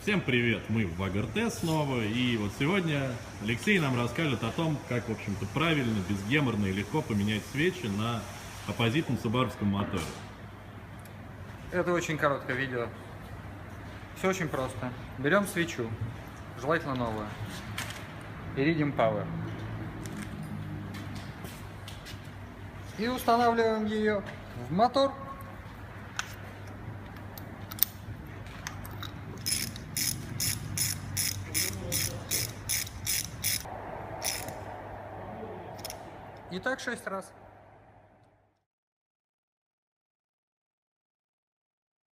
Всем привет, мы в ВАГРТ снова, и вот сегодня Алексей нам расскажет о том, как, в общем-то, правильно, безгеморно и легко поменять свечи на оппозитном субаровском моторе. Это очень короткое видео. Все очень просто. Берем свечу, желательно новую, Iridium Power, и устанавливаем ее в мотор. И так 6 раз.